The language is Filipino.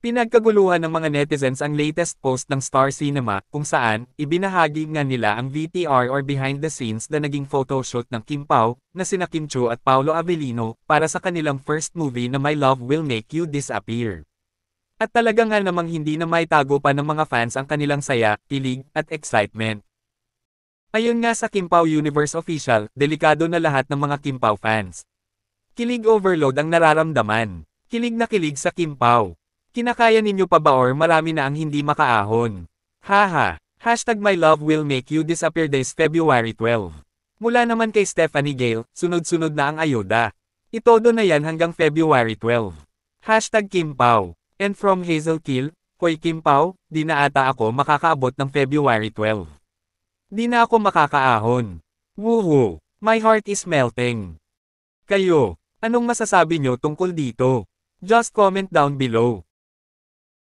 Pinagkaguluhan ng mga netizens ang latest post ng Star Cinema kung saan ibinahagi nga nila ang VTR or behind the scenes na naging photoshoot ng Kim Pao na sina Kim Chiu at Paolo Avellino para sa kanilang first movie na My Love Will Make You Disappear. At talaga nga namang hindi na maitago pa ng mga fans ang kanilang saya, kilig, at excitement. Ayon nga sa Kim Pao Universe Official, delikado na lahat ng mga Kim Pao fans. Kilig overload ang nararamdaman. Kilig na kilig sa Kim Pao. Kinakaya ninyo pa ba or marami na ang hindi makaahon? Haha. Hashtag My Love Will Make You Disappear this February 12. Mula naman kay Stephanie Gale, sunod-sunod na ang ayuda. Itodo na yan hanggang February 12. Hashtag Kim Pao. And from Hazel Kill, Hoy Kim Pao, di na ata ako makakaabot ng February 12. Di na ako makakaahon. Woohoo! My heart is melting. Kayo, anong masasabi nyo tungkol dito? Just comment down below.